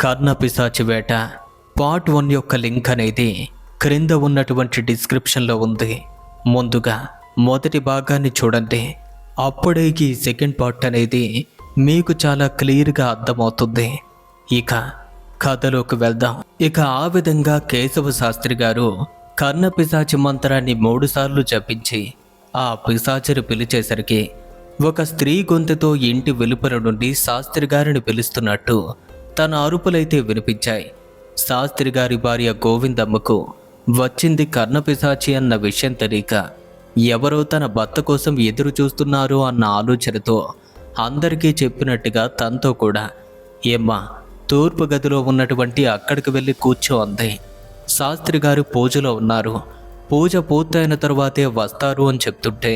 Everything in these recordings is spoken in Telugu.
కర్ణ పిశాచి వేట పార్ట్ 1 యొక్క లింక్ అనేది క్రింద ఉన్నటువంటి డిస్క్రిప్షన్లో ఉంది. ముందుగా మొదటి భాగాన్ని చూడండి. అప్పుడే ఈ సెకండ్ పార్ట్ అనేది మీకు చాలా క్లియర్గా అర్థమవుతుంది. ఇక కథలోకి వెళ్దాం. ఇక ఆ విధంగా కేశవ శాస్త్రి గారు కర్ణ పిశాచి మంత్రాన్ని 3 సార్లు జపించి ఆ పిశాచిని పిలిచేసరికి ఒక స్త్రీ గొంతుతో ఇంటి వెలుపల నుండి శాస్త్రి గారిని పిలుస్తున్నట్టు తన అరుపులైతే వినిపించాయి. శాస్త్రి గారి భార్య గోవిందమ్మకు వచ్చింది కర్ణ పిశాచి అన్న విషయం తెలియక ఎవరో తన భర్త కోసం ఎదురు చూస్తున్నారు అన్న ఆలోచనతో అందరికీ చెప్పినట్టుగా తనతో కూడా ఏమ్మా తూర్పు గదిలో ఉన్నటువంటి అక్కడికి వెళ్ళి కూర్చో అంది. శాస్త్రి గారు పూజలో ఉన్నారు. పూజ పూర్తయిన తరువాతే వస్తారు అని చెప్తుంటే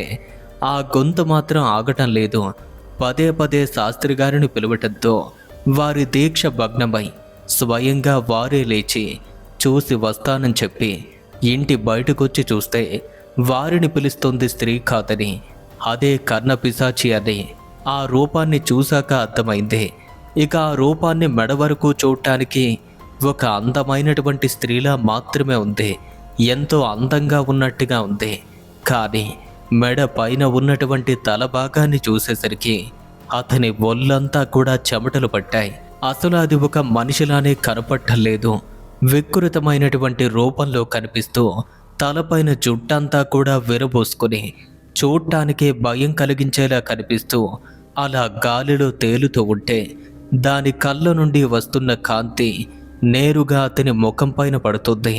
ఆ గొంతు మాత్రం ఆగటం లేదు. పదే పదే శాస్త్రి గారిని పిలవటంతో వారి దీక్ష భగ్నమై స్వయంగా వారే లేచి చూసి వస్తానని చెప్పి ఇంటి బయటకొచ్చి చూస్తే వారిని పిలుస్తుంది స్త్రీ కాదని, అదే కర్ణ పిశాచి అని ఆ రూపాన్ని చూశాక అర్థమైంది. ఇక ఆ రూపాన్ని మెడ వరకు చూడటానికి ఒక అందమైనటువంటి స్త్రీలా మాత్రమే ఉంది. ఎంతో అందంగా ఉన్నట్టుగా ఉంది. కానీ మెడ పైన ఉన్నటువంటి తల భాగాన్ని చూసేసరికి అతని ఒళ్ళంతా కూడా చెమటలు పట్టాయి. అసలు అది ఒక మనిషిలానే కనపట్టలేదు. వికృతమైనటువంటి రూపంలో కనిపిస్తూ తలపైన జుట్టంతా కూడా విరబోసుకుని చూడటానికే భయం కలిగించేలా కనిపిస్తూ అలా గాలిలో తేలుతూ ఉంటే దాని కళ్ళ నుండి వస్తున్న కాంతి నేరుగా అతని ముఖం పైన పడుతుంది.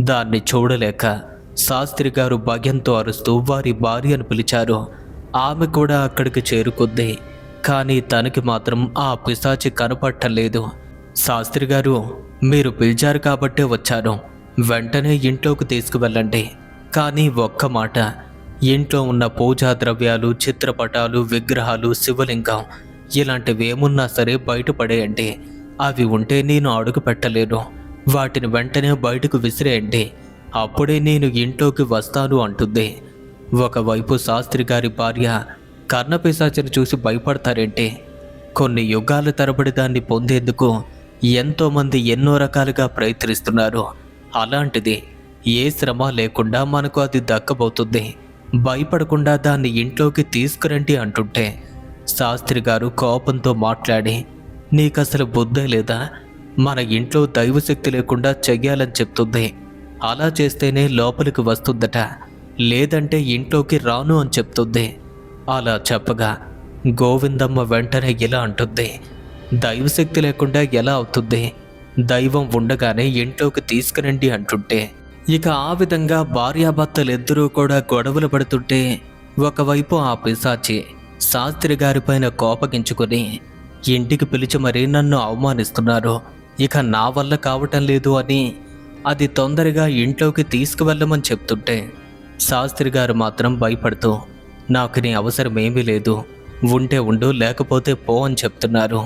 దాన్ని చూడలేక శాస్త్రి గారు భయంతో అరుస్తూ వారి భార్యను పిలిచారు. ఆమె కూడా అక్కడికి చేరుకుంది. కానీ తనకి మాత్రం ఆ పిశాచి కనపట్టలేదు. శాస్త్రి గారు, మీరు పిలిచారు కాబట్టే వచ్చాను, వెంటనే ఇంట్లోకి తీసుకువెళ్ళండి. కానీ ఒక్క మాట, ఇంట్లో ఉన్న పూజా ద్రవ్యాలు, చిత్రపటాలు, విగ్రహాలు, శివలింగం ఇలాంటివి ఏమున్నా సరే బయటపడేయండి. అవి ఉంటే నేను అడుగు పెట్టలేను. వాటిని వెంటనే బయటకు విసిరేయండి. అప్పుడే నేను ఇంట్లోకి వస్తాను అంటుంది. ఒకవైపు శాస్త్రి గారి భార్య కర్ణ పిశాచిని చూసి భయపడతారేంటి? కొన్ని యుగాల తరబడి దాన్ని పొందేందుకు ఎంతోమంది ఎన్నో రకాలుగా ప్రయత్నిస్తున్నారు. అలాంటిది ఏ శ్రమ లేకుండా మనకు అది దక్కబోతుంది. భయపడకుండా దాన్ని ఇంట్లోకి తీసుకురండి అంటుంటే శాస్త్రి గారు కోపంతో మాట్లాడి, నీకసలు బుద్ధే లేదా? మన ఇంట్లో దైవశక్తి లేకుండా చెయ్యాలని చెప్తుంది. అలా చేస్తేనే లోపలికి వస్తుందట, లేదంటే ఇంట్లోకి రాను అని చెప్తుంది. అలా చెప్పగా గోవిందమ్మ వెంటనే ఇలా అంటుంది, దైవశక్తి లేకుండా ఎలా అవుతుంది? దైవం ఉండగానే ఇంట్లోకి తీసుకురండి అంటుంటే ఇక ఆ విధంగా భార్యాభర్తలిద్దరూ కూడా గొడవలు పడుతుంటే ఒకవైపు ఆ పిశాచి శాస్త్రి గారిపైన కోపగించుకొని ఇంటికి పిలిచి మరీ నన్ను అవమానిస్తున్నారు, ఇక నా వల్ల కావటం లేదు అని అది తొందరగా ఇంట్లోకి తీసుకువెళ్ళమని చెప్తుంటే శాస్త్రి గారు మాత్రం భయపడుతూ నాకు నీ అవసరం ఏమీ లేదు, ఉంటే ఉండు లేకపోతే పో అని చెప్తున్నారు.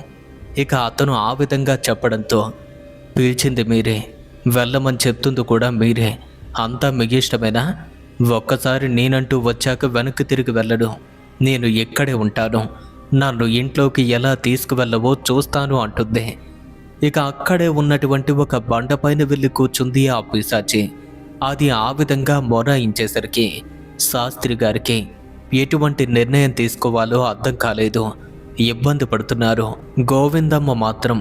ఇక అతను ఆ విధంగా చెప్పడంతో పిలిచింది మీరే, వెళ్ళమని చెప్తుంది కూడా మీరే, అంతా మీకు ఇష్టమేనా? ఒక్కసారి నేనంటూ వచ్చాక వెనక్కి తిరిగి వెళ్ళడు, నేను ఇక్కడే ఉంటాను, నన్ను ఇంట్లోకి ఎలా తీసుకువెళ్ళవో చూస్తాను అంటుంది. ఇక అక్కడే ఉన్నటువంటి ఒక బండపైన వెళ్ళి కూర్చుంది ఆ పిశాచి. అది ఆ విధంగా మొరాయించేసరికి శాస్త్రి గారికి ఎటువంటి నిర్ణయం తీసుకోవాలో అర్థం కాలేదు. ఇబ్బంది పడుతున్నారు. గోవిందమ్మ మాత్రం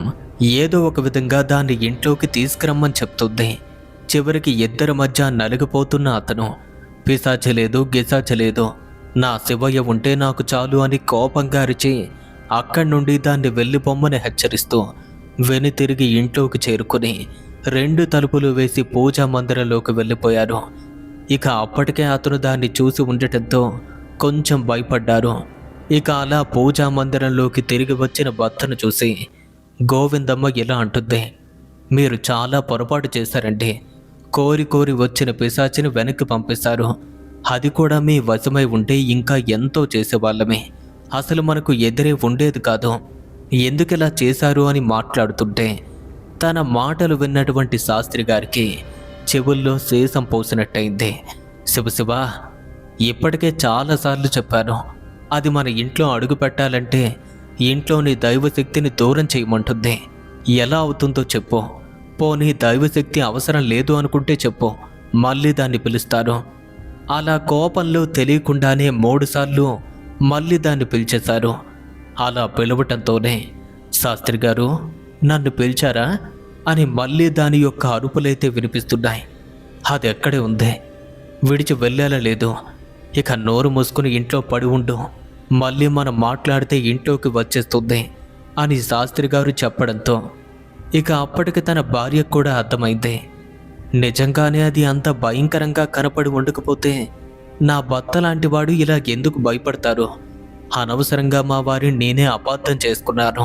ఏదో ఒక విధంగా దాన్ని ఇంట్లోకి తీసుకురమ్మని చెప్తుంది. చివరికి ఇద్దరి మధ్య నలిగిపోతున్న అతను పిశాచి లేదు, గిశాచి లేదు, నా శివయ్య ఉంటే నాకు చాలు అని కోపంగా అరిచి అక్కడి నుండి దాన్ని వెళ్ళిపోమ్మని హెచ్చరిస్తూ వెనుతిరిగి ఇంట్లోకి చేరుకుని 2 తలుపులు వేసి పూజా మందిరంలోకి వెళ్ళిపోయారు. ఇక అప్పటికే అతను దాన్ని చూసి ఉండటంతో కొంచెం భయపడ్డారు. ఇక అలా పూజా మందిరంలోకి తిరిగి వచ్చిన భర్తను చూసి గోవిందమ్మ ఇలా అంటుంది, మీరు చాలా పొరపాటు చేశారండి. కోరి కోరి వచ్చిన పిశాచిని వెనక్కి పంపిస్తారు. అది కూడా మీ వశమై ఉంటే ఇంకా ఎంతో చేసేవాళ్ళమే. అసలు మనకు ఎదురే ఉండేది కాదు. ఎందుకిలా చేశారు అని మాట్లాడుతుంటే తన మాటలు విన్నటువంటి శాస్త్రి గారికి చెవుల్లో శేషం పోసినట్టయింది. శివశివ, ఇప్పటికే చాలాసార్లు చెప్పాను, అది మన ఇంట్లో అడుగు పెట్టాలంటే ఇంట్లోని దైవశక్తిని దూరం చేయమంటుంది. ఎలా అవుతుందో చెప్పు. పోనీ దైవశక్తి అవసరం లేదు అనుకుంటే చెప్పు, మళ్ళీ దాన్ని పిలుస్తారు. అలా కోపంలో తెలియకుండానే 3 సార్లు మళ్ళీ దాన్ని పిలిచేశారు. అలా పిలవటంతోనే శాస్త్రి గారు నన్ను పిలిచారా అని మళ్ళీ దాని యొక్క అరుపులైతే వినిపిస్తున్నాయి. అది ఎక్కడే ఉంది, విడిచి వెళ్ళేలా లేదు. ఇక నోరు మూసుకుని ఇంట్లో పడి ఉండు, మళ్ళీ మనం మాట్లాడితే ఇంట్లోకి వచ్చేస్తుంది అని శాస్త్రి గారు చెప్పడంతో ఇక అప్పటికి తన భార్యకు కూడా అర్థమైంది. నిజంగానే అది అంత భయంకరంగా కనపడి ఉండకపోతే నా భర్త లాంటి వాడు ఇలా ఎందుకు భయపడతారు? అనవసరంగా మా వారిని నేనే అపార్థం చేసుకున్నాను.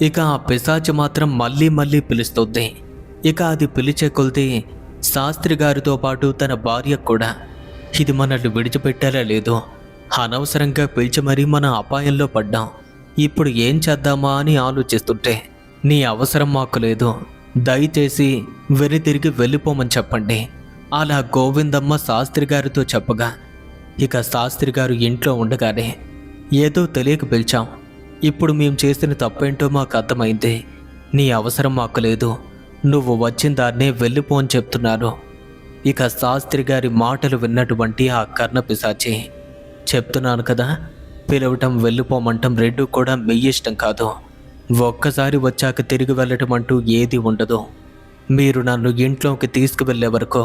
ఇక ఆ పిశాచి మాత్రం మళ్ళీ మళ్ళీ పిలుస్తుంది. ఇక అది పిలిచే కొలిది శాస్త్రి గారితో పాటు తన భార్య కూడా ఇది మనల్ని విడిచిపెట్టేలా లేదు, అనవసరంగా పిలిచి మరీ మనం అపాయంలో పడ్డాం, ఇప్పుడు ఏం చేద్దామా అని ఆలోచిస్తుంటే నీ అవసరం మాకు లేదు, దయచేసి వెనుతిరిగి వెళ్ళిపోమని చెప్పండి. అలా గోవిందమ్మ శాస్త్రి గారితో చెప్పగా ఇక శాస్త్రి గారు ఇంట్లో ఉండగానే ఏదో తెలియక పిలిచాం, ఇప్పుడు మేము చేసిన తప్పేంటో మాకు అర్థమైంది, నీ అవసరం మాకు లేదు, నువ్వు వచ్చిన దాన్నే వెళ్ళిపో అని చెప్తున్నారు. ఇక శాస్త్రి గారి మాటలు విన్నటువంటి ఆ కర్ణపిశాచి చెప్తున్నాను కదా, పిలవటం వెళ్ళిపోమంటం రెండు కూడా మీ ఇష్టం కాదు, ఒక్కసారి వచ్చాక తిరిగి వెళ్ళటం అంటూ ఏది ఉండదు. మీరు నన్ను ఇంట్లోకి తీసుకువెళ్ళే వరకు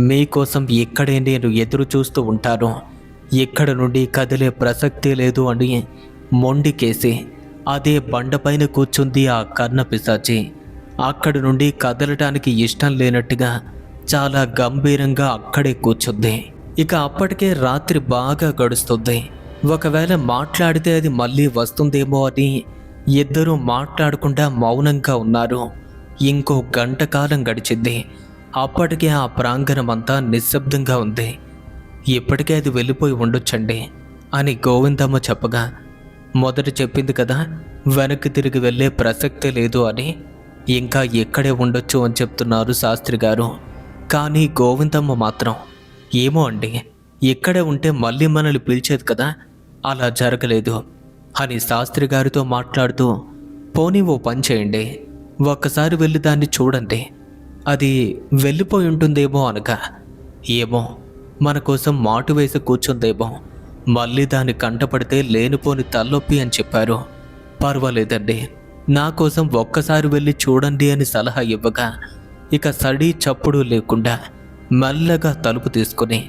మీకోసం ఇక్కడే నేను ఎదురు చూస్తూ ఉంటాను, ఇక్కడ నుండి కదిలే ప్రసక్తి లేదు అని మొండికేసి అదే బండపైన కూర్చుంది ఆ కర్ణపిశాచి. అక్కడి నుండి కదలటానికి ఇష్టం లేనట్టుగా చాలా గంభీరంగా అక్కడే కూర్చుంది. ఇక అప్పటికే రాత్రి బాగా గడుస్తుంది. ఒకవేళ మాట్లాడితే అది మళ్ళీ వస్తుందేమో అని ఇద్దరూ మాట్లాడకుండా మౌనంగా ఉన్నారు. ఇంకో గంట కాలం గడిచింది. అప్పటికే ఆ ప్రాంగణం అంతా నిశ్శబ్దంగా ఉంది. ఇప్పటికే అది వెళ్ళిపోయి ఉండొచ్చండి అని గోవిందమ్మ చెప్పగా మొదట చెప్పింది కదా వెనక్కి తిరిగి వెళ్ళే ప్రసక్తే లేదు అని, ఇంకా ఎక్కడే ఉండొచ్చు అని చెప్తున్నారు శాస్త్రి గారు. కానీ గోవిందమ్మ మాత్రం ఏమో అండి, ఇక్కడే ఉంటే మళ్ళీ మనల్ని పిలిచేది కదా, అలా జరగలేదు అని శాస్త్రి గారితో మాట్లాడుతూ పోనీ ఓ పని చేయండి, ఒక్కసారి వెళ్ళి దాన్ని చూడండి, అది వెళ్ళిపోయి ఉంటుందేమో అనగా ఏమో మన కోసం మాటు వేసి కూర్చుందేమో, మళ్ళీ దాన్ని కంటపడితే లేనిపోని తలనొప్పి అని చెప్పారు. పర్వాలేదండి, నా కోసం ఒక్కసారి వెళ్ళి చూడండి అని సలహా ఇవ్వగా ఇక సడి చప్పుడు లేకుండా మెల్లగా తలుపు తీసుకుని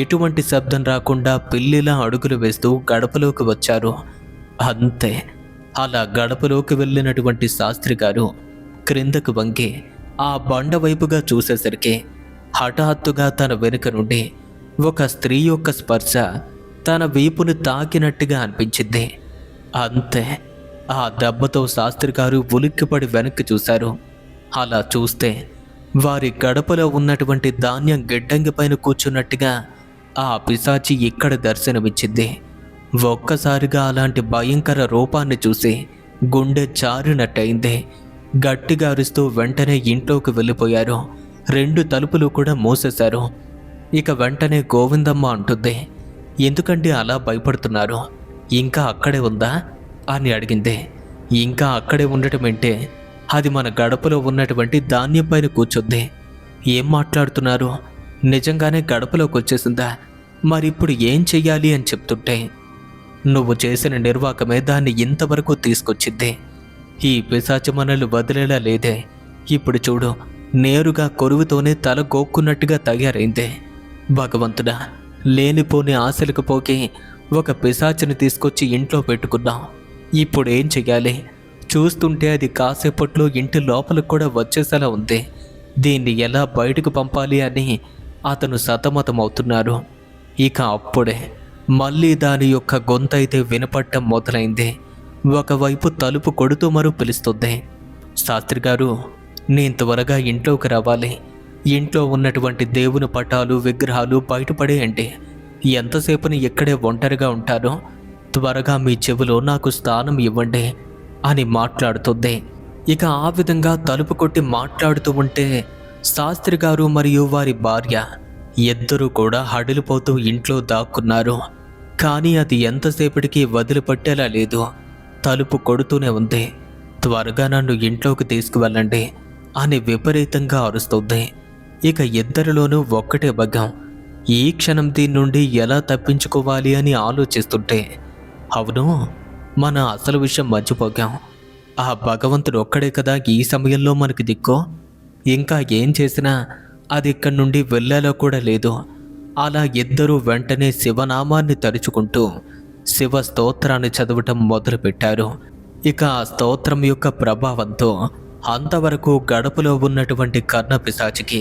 ఎటువంటి శబ్దం రాకుండా పిల్లిలా అడుగులు వేస్తూ గడపలోకి వచ్చారు. అంతే, అలా గడపలోకి వెళ్ళినటువంటి శాస్త్రి గారు క్రిందకు వంగి ఆ బండ వైపుగా చూసేసరికి హఠాత్తుగా తన వెనుక నుండి ఒక స్త్రీ యొక్క స్పర్శ తన వీపును తాకినట్టుగా అనిపించింది. అంతే, ఆ దెబ్బతో శాస్త్రి గారు ఉలిక్కిపడి వెనక్కి చూశారు. అలా చూస్తే వారి గడపలో ఉన్నటువంటి ధాన్యం గిడ్డంగి పైన కూర్చున్నట్టుగా ఆ పిశాచి ఇక్కడ దర్శనమిచ్చింది. ఒక్కసారిగా అలాంటి భయంకర రూపాన్ని చూసి గుండె జారినట్టయింది. గట్టిగా అరుస్తూ వెంటనే ఇంట్లోకి వెళ్ళిపోయారు. 2 తలుపులు కూడా మూసేశారు. ఇక వెంటనే గోవిందమ్మ అంటుంది, ఎందుకంటే అలా భయపడుతున్నారు, ఇంకా అక్కడే ఉందా అని అడిగింది. ఇంకా అక్కడే ఉండటం ఏంటే, అది మన గడపలో ఉన్నటువంటి ధాన్యం పైన కూర్చుంది. ఏం మాట్లాడుతున్నారు, నిజంగానే గడపలోకి వచ్చేసిందా? మరిప్పుడు ఏం చెయ్యాలి అని చెప్తుంటే నువ్వు చేసిన నిర్వాకమే దాన్ని ఇంతవరకు తీసుకొచ్చింది. ఈ పిశాచి మనల్ని వదిలేలా లేదే. ఇప్పుడు చూడు, నేరుగా కొరువుతోనే తల గోక్కున్నట్టుగా తయారైందే. భగవంతుడా, లేనిపోని ఆశలకు పోకి ఒక పిశాచిని తీసుకొచ్చి ఇంట్లో పెట్టుకున్నాం. ఇప్పుడు ఏం చెయ్యాలి? చూస్తుంటే అది కాసేపట్లో ఇంటి లోపలికి కూడా వచ్చేసేలా ఉంది. దీన్ని ఎలా బయటకు పంపాలి అని అతను సతమతమవుతున్నారు. ఇక అప్పుడే మళ్ళీ దాని యొక్క గొంతైతే వినపడటం మొదలైంది. ఒకవైపు తలుపు కొడుతూ మరూ పిలుస్తుంది, శాస్త్రి గారు, నేను త్వరగా ఇంట్లోకి రావాలి. ఇంట్లో ఉన్నటువంటి దేవుని పటాలు విగ్రహాలు బయటపడేయండి. ఎంతసేపుని ఇక్కడే ఒంటరిగా ఉంటారో, త్వరగా మీ చెవిలో నాకు స్థానం ఇవ్వండి అని మాట్లాడుతుంది. ఇక ఆ విధంగా తలుపు కొట్టి మాట్లాడుతూ ఉంటే శాస్త్రి గారు మరియు వారి భార్య ఇద్దరూ కూడా హడిలిపోతూ ఇంట్లో దాక్కున్నారు. కానీ అది ఎంతసేపటికి వదిలిపెట్టేలా లేదు. తలుపు కొడుతూనే ఉంది. త్వరగా నన్ను ఇంట్లోకి తీసుకువెళ్ళండి అని విపరీతంగా అరుస్తుంది. ఇక ఇద్దరిలోనూ ఒక్కటే భగం. ఈ క్షణం దీని నుండి ఎలా తప్పించుకోవాలి అని ఆలోచిస్తుంటే, అవును, మన అసలు విషయం మర్చిపోగాం. ఆ భగవంతుడు ఒక్కడే కదా ఈ సమయంలో మనకి దిక్కు. ఇంకా ఏం చేసినా అది ఇక్కడి నుండి వెళ్ళేలా కూడా లేదు. అలా ఇద్దరూ వెంటనే శివనామాన్ని తలుచుకుంటూ శివ స్తోత్రాన్ని చదవటం మొదలుపెట్టారు. ఇక ఆ స్తోత్రం యొక్క ప్రభావంతో అంతవరకు గడపలో ఉన్నటువంటి కర్ణపిశాచికి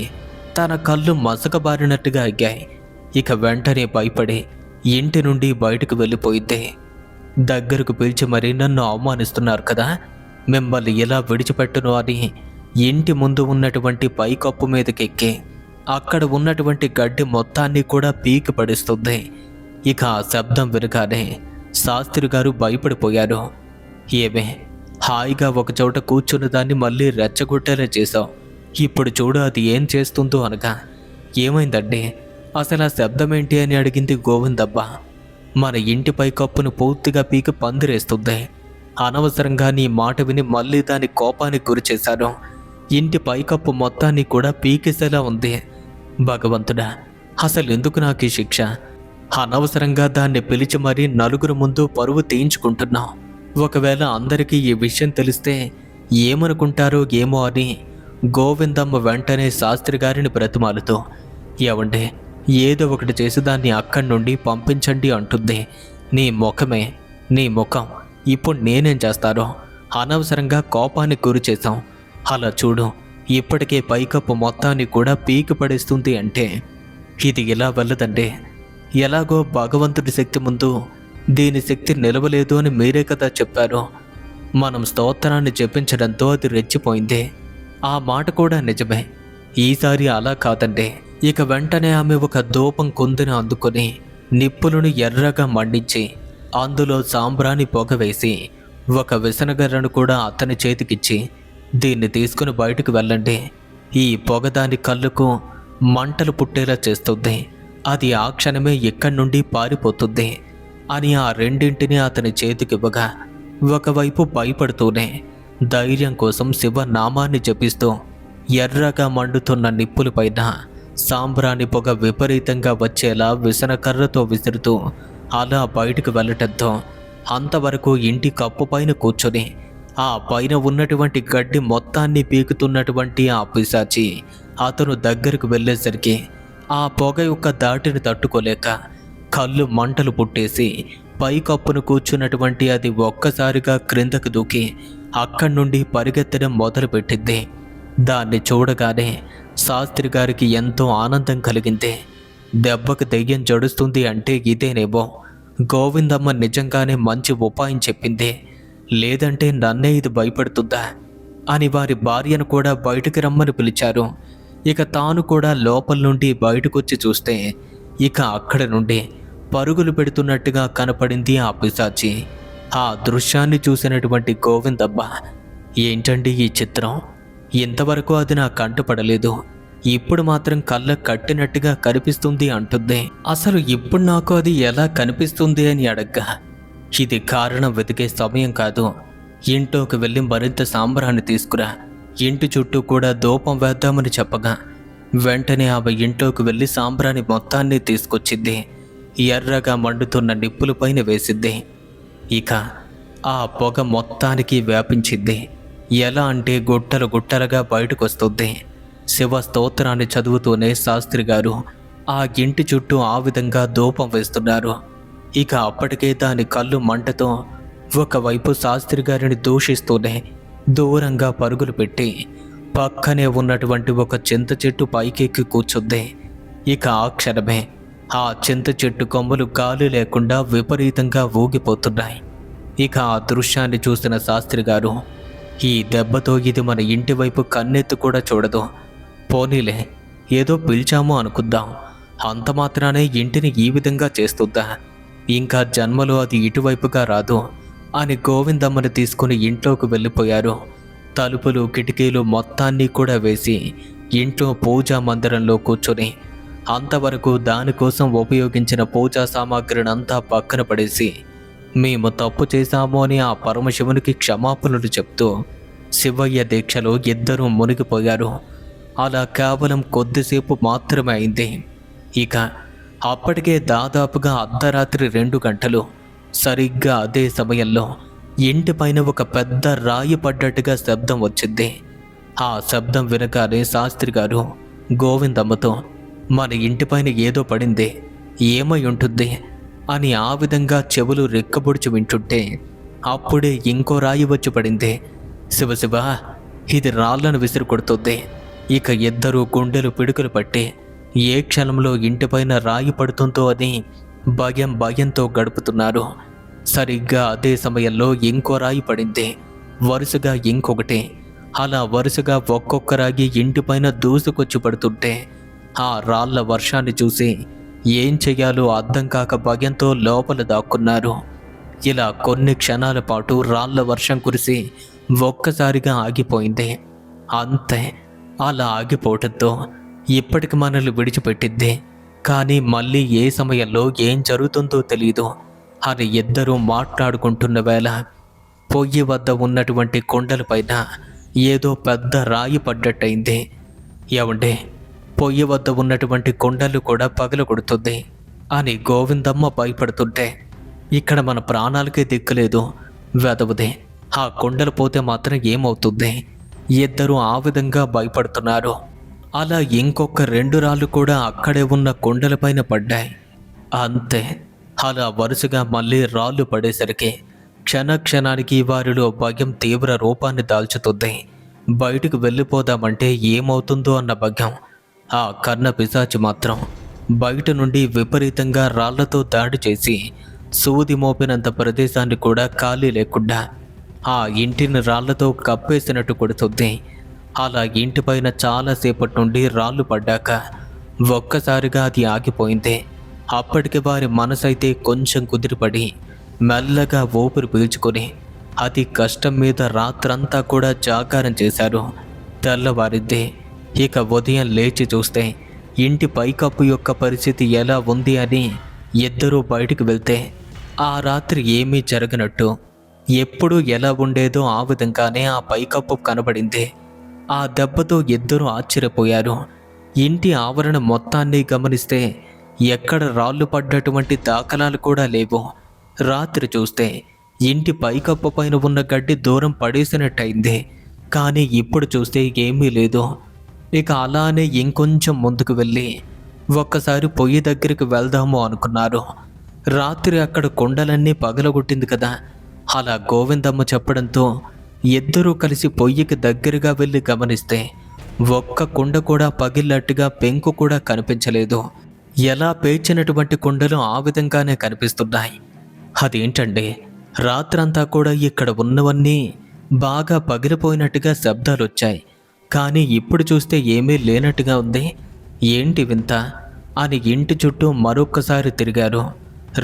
తన కళ్ళు మసకబారినట్టుగా అయ్యాయి. ఇక వెంటనే భయపడి ఇంటి నుండి బయటకు వెళ్ళిపోయింది. దగ్గరకు పిలిచి మరీ నన్ను అవమానిస్తున్నారు కదా, మిమ్మల్ని ఎలా విడిచిపెట్టును అని ఇంటి ముందు ఉన్నటువంటి పైకప్పు మీదకెక్కి అక్కడ ఉన్నటువంటి గడ్డి మొత్తాన్ని కూడా పీకి పడిస్తుంది. ఇక ఆ శబ్దం వినగానే శాస్త్రి గారు భయపడిపోయారు. ఏమే, హాయిగా ఒకచోట కూర్చున్న దాన్ని మళ్ళీ రెచ్చగొట్టేలా చేశావు. ఇప్పుడు చూడు అది ఏం చేస్తుందో అనగా, ఏమైందండి, అసలు ఆ శబ్దం ఏంటి అని అడిగింది గోవిందబ్బ. మన ఇంటిపై కప్పును పూర్తిగా పీకి పందిరేస్తుంది. అనవసరంగా నీ మాట విని మళ్ళీ దాని కోపానికి గురి చేశాను. ఇంటి పైకప్పు మొత్తాన్ని కూడా పీకేసేలా ఉంది. భగవంతుడా, అసలు ఎందుకు నాకు ఈ శిక్ష? అనవసరంగా దాన్ని పిలిచి మరీ నలుగురు ముందు పరువు తీయించుకుంటున్నాం. ఒకవేళ అందరికీ ఈ విషయం తెలిస్తే ఏమనుకుంటారో ఏమో అని గోవిందమ్మ వెంటనే శాస్త్రి గారిని బ్రతిమాలుతూ, ఏవండి, ఏదో ఒకటి చేసి దాన్ని అక్కడి నుండి పంపించండి అంటుంది. నీ ముఖం ఇప్పుడు నేనేం చేస్తారో? అనవసరంగా కోపానికి గురి చేశాం. అలా చూడు, ఇప్పటికే పైకప్పు మొత్తాన్ని కూడా పీకి పడేస్తుంది అంటే ఇది ఇలా వెళ్ళదండి. ఎలాగో భగవంతుడి శక్తి ముందు దీని శక్తి నిలవలేదు అని మీరే కదా చెప్పారు. మనం స్తోత్రాన్ని జపించడంతో అది రెచ్చిపోయింది. ఆ మాట కూడా నిజమే. ఈసారి అలా కాదండి. ఇక వెంటనే ఆమె ఒక ధూపం కుందిని అందుకొని నిప్పులను ఎర్రగా మండించి అందులో సాంబ్రాణి పొగ వేసి ఒక విసనగర్రను కూడా అతని చేతికిచ్చి, దీన్ని తీసుకుని బయటకు వెళ్ళండి. ఈ పొగ దాని కళ్ళకు మంటలు పుట్టేలా చేస్తుంది. అది ఆ క్షణమే ఇక్కడి నుండి పారిపోతుంది అని ఆ రెండింటిని అతని చేతికివ్వగా, ఒకవైపు భయపడుతూనే ధైర్యం కోసం శివ నామాన్ని జపిస్తూ ఎర్రగా మండుతున్న నిప్పులపైన సాంబ్రాణి పొగ విపరీతంగా వచ్చేలా విసనకర్రతో విసురుతూ అలా బయటకు వెళ్ళటంతో అంతవరకు ఇంటి కప్పు పైన కూర్చొని ఆ పైన ఉన్నటువంటి గడ్డి మొత్తాన్ని పీకుతున్నటువంటి ఆ పిశాచి అతను దగ్గరకు వెళ్ళేసరికి ఆ పొగ యొక్క దాటిని తట్టుకోలేక కళ్ళు మంటలు పుట్టేసి పైకప్పును కూర్చున్నటువంటి అది ఒక్కసారిగా క్రిందకు దూకి అక్కడి నుండి పరిగెత్తడం మొదలుపెట్టింది. దాన్ని చూడగానే శాస్త్రి గారికి ఎంతో ఆనందం కలిగింది. దెబ్బకు దెయ్యం జడుస్తుంది అంటే ఇదేనేమో, గోవిందమ్మ నిజంగానే మంచి ఉపాయం చెప్పింది, లేదంటే నన్నే ఇది భయపడుతుందా అని వారి భార్యను కూడా బయటకు రమ్మని పిలిచారు. ఇక తాను కూడా లోపల నుండి బయటకొచ్చి చూస్తే ఇక అక్కడ నుండి పరుగులు పెడుతున్నట్టుగా కనపడింది ఆ పిశాచి. ఆ దృశ్యాన్ని చూసినటువంటి గోవిందమ్మ, ఏంటండి ఈ చిత్రం, ఇంతవరకు అది నా కంటపడలేదు, ఇప్పుడు మాత్రం కళ్ళ కట్టినట్టుగా కనిపిస్తుంది అంటుంది. అసలు ఇప్పుడు నాకు అది ఎలా కనిపిస్తుంది అని అడగ్గా, ఇది కారణం వెతికే సమయం కాదు, ఇంట్లోకి వెళ్ళి మరింత సాంబ్రాన్ని తీసుకురా, ఇంటి చుట్టూ కూడా ధూపం వేద్దామని చెప్పగా వెంటనే ఆమె ఇంట్లోకి వెళ్ళి సాంబ్రాన్ని మొత్తాన్ని తీసుకొచ్చింది. ఎర్రగా మండుతున్న నిప్పులపైన వేసింది. ఇక ఆ పొగ మొత్తానికి వ్యాపించింది. ఎలా అంటే గుట్టలు గుట్టలుగా బయటకు వస్తుంది. శివ స్తోత్రాన్ని చదువుతూనే శాస్త్రి గారు ఆ ఇంటి చుట్టూ ఆ విధంగా ధూపం వేస్తున్నారు. ఇక అప్పటికే దాని కళ్ళు మంటతో ఒకవైపు శాస్త్రి గారిని దూషిస్తూనే దూరంగా పరుగులు పెట్టి పక్కనే ఉన్నటువంటి ఒక చింత చెట్టు పైకెక్కి కూర్చుంది. ఇక ఆ క్షణమే ఆ చింత చెట్టు కొమ్మలు గాలి లేకుండా విపరీతంగా ఊగిపోతున్నాయి. ఇక ఆ దృశ్యాన్ని చూసిన శాస్త్రి గారు, ఈ దెబ్బతో ఇది మన ఇంటి వైపు కన్నెత్తు కూడా చూడదు, పోనీలే ఏదో పిలిచామో అనుకుందాం, అంత మాత్రానే ఇంటిని ఈ విధంగా చేస్తుందా, ఇంకా జన్మలో అది ఇటువైపుగా రాదు అని గోవిందమ్మని తీసుకుని ఇంట్లోకి వెళ్ళిపోయారు. తలుపులు కిటికీలు మొత్తాన్ని కూడా వేసి ఇంట్లో పూజా మందిరంలో కూర్చొని అంతవరకు దానికోసం ఉపయోగించిన పూజా సామాగ్రిని అంతా పక్కన పడేసి మేము తప్పు చేశాము అని ఆ పరమశివునికి క్షమాపణలు చెప్తూ శివయ్య దీక్షలో ఇద్దరూ మునిగిపోయారు. అలా కేవలం కొద్దిసేపు మాత్రమే అయింది. ఇక అప్పటికే దాదాపుగా అర్ధరాత్రి 2 గంటలు. సరిగ్గా అదే సమయంలో ఇంటిపైన ఒక పెద్ద రాయి పడ్డట్టుగా శబ్దం వచ్చింది. ఆ శబ్దం వినగానే శాస్త్రి గారు గోవిందమ్మతో, మన ఇంటిపైన ఏదో పడింది, ఏమై ఉంటుంది అని ఆ విధంగా చెవులు రెక్కబొడిచి వింటుంటే అప్పుడే ఇంకో రాయి వచ్చి పడింది. శివశివ, ఇది రాళ్లను విసిరి కొడుతుంది. ఇక ఇద్దరూ గుండెలు పిడుకులు పట్టి ఏ క్షణంలో ఇంటిపైన రాయి పడుతుందో అని భయంతో గడుపుతున్నారు. సరిగ్గా అదే సమయంలో ఇంకో రాయి పడింది, వరుసగా ఇంకొకటి. అలా వరుసగా ఒక్కొక్క రాయి ఇంటిపైన దూసుకొచ్చి పడుతుంటే ఆ రాళ్ల వర్షాన్ని చూసి ఏం చెయ్యాలో అర్థం కాక భయంతో లోపల దాక్కున్నారు. ఇలా కొన్ని క్షణాల పాటు రాళ్ల వర్షం కురిసి ఒక్కసారిగా ఆగిపోయింది. అంతే. అలా ఆగిపోవటంతో ఇప్పటికి మనల్ని విడిచిపెట్టింది, కానీ మళ్ళీ ఏ సమయంలో ఏం జరుగుతుందో తెలియదు అని ఇద్దరూ మాట్లాడుకుంటున్న వేళ పొయ్యి వద్ద ఉన్నటువంటి కొండలపైన ఏదో పెద్ద రాయి పడ్డట్టయింది. ఏమంటే, పొయ్యి వద్ద ఉన్నటువంటి కొండలు కూడా పగలగొడుతుంది అని గోవిందమ్మ భయపడుతుంటే ఇక్కడ మన ప్రాణాలకే దిక్కులేదు. వెదవదే, ఆ కొండలు పోతే మాత్రం ఏమవుతుంది? ఇద్దరూ ఆ విధంగా భయపడుతున్నారు. అలా ఇంకొక 2 రాళ్ళు కూడా అక్కడే ఉన్న కొండలపైన పడ్డాయి. అంతే. అలా వరుసగా మళ్ళీ రాళ్ళు పడేసరికి క్షణానికి వారిలో భయం తీవ్ర రూపాన్ని దాల్చుతుంది. బయటకు వెళ్ళిపోదామంటే ఏమవుతుందో అన్న భయం. ఆ కన్న పిశాచి మాత్రం బయట నుండి విపరీతంగా రాళ్లతో దాడి చేసి సూది మోపినంత ప్రదేశాన్ని కూడా ఖాళీ లేకుండా ఆ ఇంటిని రాళ్లతో కప్పేసినట్టు కొడుతుంది. అలా ఇంటిపైన చాలాసేపటి నుండి రాళ్ళు పడ్డాక ఒక్కసారిగా అది ఆగిపోయింది. అప్పటికి వారి మనసైతే కొంచెం కుదిరిపడి మెల్లగా ఊపిరి పీల్చుకొని అతి కష్టం మీద రాత్రంతా కూడా జాగారం చేశారు. తెల్లవారిద్ది. ఇక ఉదయం లేచి చూస్తే ఇంటి పైకప్పు యొక్క పరిస్థితి ఎలా ఉంది అని ఇద్దరూ బయటికి వెళ్తే ఆ రాత్రి ఏమీ జరగనట్టు ఎప్పుడు ఎలా ఉండేదో ఆ విధంగానే ఆ పైకప్పు కనబడింది. ఆ దెబ్బతో ఇద్దరూ ఆశ్చర్యపోయారు. ఇంటి ఆవరణ మొత్తాన్ని గమనిస్తే ఎక్కడ రాళ్ళు పడ్డటువంటి దాఖలాలు కూడా లేవు. రాత్రి చూస్తే ఇంటి పైకప్పు పైన ఉన్న గడ్డి దూరం పడేసినట్టయింది, కానీ ఇప్పుడు చూస్తే ఏమీ లేదు. ఇక అలానే ఇంకొంచెం ముందుకు వెళ్ళి ఒక్కసారి పొయ్యి దగ్గరికి వెళ్దాము అనుకున్నారు. రాత్రి అక్కడ కొండలన్నీ పగలగొట్టింది కదా. అలా గోవిందమ్మ చెప్పడంతో ఇద్దరూ కలిసి పొయ్యికి దగ్గరగా వెళ్ళి గమనిస్తే ఒక్క కుండ కూడా పగిలినట్టుగా పెంకు కూడా కనిపించలేదు. ఎలా పేర్చినటువంటి కుండలు ఆ విధంగానే కనిపిస్తున్నాయి. అదేంటండి, రాత్రంతా కూడా ఇక్కడ ఉన్నవన్నీ బాగా పగిలిపోయినట్టుగా శబ్దాలు వచ్చాయి, కానీ ఇప్పుడు చూస్తే ఏమీ లేనట్టుగా ఉంది, ఏంటి వింత అని ఇంటి చుట్టూ మరొక్కసారి తిరిగారు.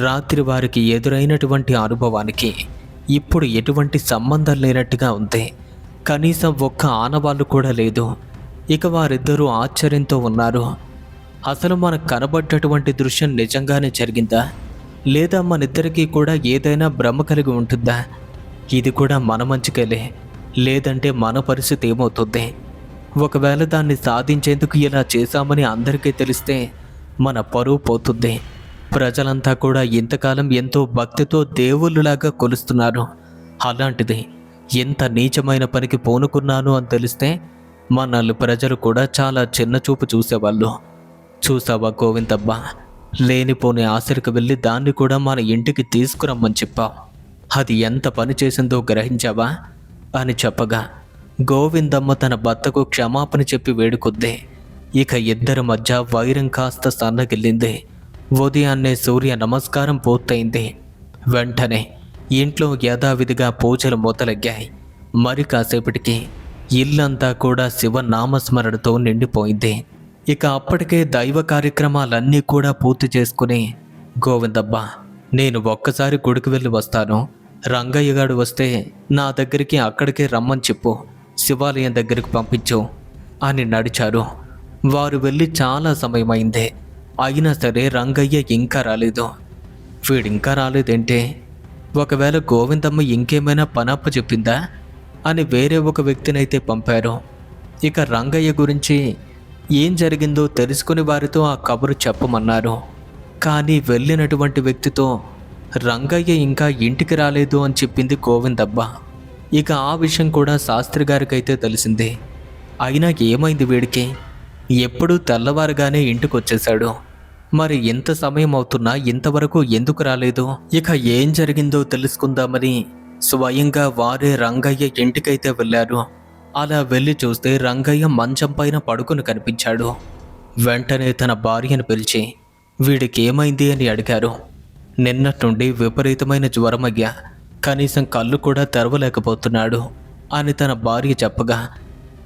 రాత్రి వారికి ఎదురైనటువంటి అనుభవానికి ఇప్పుడు ఎటువంటి సంబంధం లేనట్టుగా ఉంది. కనీసం ఒక్క ఆనవాళ్ళు కూడా లేదు. ఇక వారిద్దరూ ఆశ్చర్యంతో ఉన్నారు. అసలు మనకు కనబడ్డటువంటి దృశ్యం నిజంగానే జరిగిందా, లేదా మనిద్దరికీ కూడా ఏదైనా భ్రమ కలిగి ఉంటుందా? ఇది కూడా మన మంచికేలే, లేదంటే మన పరిస్థితి ఏమవుతుంది? ఒకవేళ దాన్ని సాధించేందుకు ఇలా చేశామని అందరికీ తెలిస్తే మన పరువు పోతుంది. ప్రజలంతా కూడా ఇంతకాలం ఎంతో భక్తితో దేవుళ్ళలాగా కొలుస్తున్నారు. అలాంటిది ఎంత నీచమైన పనికి పూనుకున్నాను అని తెలిస్తే మనల్ని ప్రజలు కూడా చాలా చిన్న చూపు చూసేవాళ్ళు. చూసావా గోవిందబ్బ, లేనిపోని ఆశలకు వెళ్ళి దాన్ని కూడా మన ఇంటికి తీసుకురమ్మని చెప్పావు. అది ఎంత పని చేసిందో గ్రహించావా అని చెప్పగా గోవిందమ్మ తన భర్తకు క్షమాపణ చెప్పి వేడుకొద్దే. ఇక ఇద్దరి మధ్య వైరం కాస్త సన్నగిల్లింది. ఉదయాన్నే సూర్య నమస్కారం పూర్తయింది. వెంటనే ఇంట్లో యథావిధిగా పూజలు మొదలయ్యాయి. మరి కాసేపటికి ఇల్లంతా కూడా శివనామస్మరణతో నిండిపోయింది. ఇక అప్పటికే దైవ కార్యక్రమాలన్నీ కూడా పూర్తి చేసుకుని గోవిందబ్బా, నేను ఒక్కసారి గుడికి వెళ్ళి వస్తాను, రంగయ్య గారు వస్తే నా దగ్గరికి అక్కడికే రమ్మని చెప్పు, శివాలయం దగ్గరికి పంపించు అని నడిచారు. వారు వెళ్ళి చాలా సమయమైంది. అయినా సరే రంగయ్య ఇంకా రాలేదు. వీడింకా రాలేదేంటే ఒకవేళ గోవిందమ్మ ఇంకేమైనా పనప్ప చెప్పిందా అని వేరే ఒక వ్యక్తినైతే పంపారు. ఇక రంగయ్య గురించి ఏం జరిగిందో తెలుసుకుని వారితో ఆ కబురు చెప్పమన్నారు. కానీ వెళ్ళినటువంటి వ్యక్తితో రంగయ్య ఇంకా ఇంటికి రాలేదు అని చెప్పింది గోవిందమ్మ. ఇక ఆ విషయం కూడా శాస్త్రి గారికైతే తెలిసిందే. అయినా ఏమైంది వీడికి? ఎప్పుడూ తెల్లవారుగానే ఇంటికి వచ్చేశాడు. మరి ఎంత సమయం అవుతున్నా ఇంతవరకు ఎందుకు రాలేదు? ఇక ఏం జరిగిందో తెలుసుకుందామని స్వయంగా వారే రంగయ్య ఇంటికైతే వెళ్ళారు. అలా వెళ్ళి చూస్తే రంగయ్య మంచం పైన పడుకుని కనిపించాడు. వెంటనే తన భార్యను పిలిచి వీడికి ఏమైంది అని అడిగారు. నిన్నటి నుండి విపరీతమైన జ్వరమయ్యా, కనీసం కళ్ళు కూడా తెరవలేకపోతున్నాడు అని తన భార్య చెప్పగా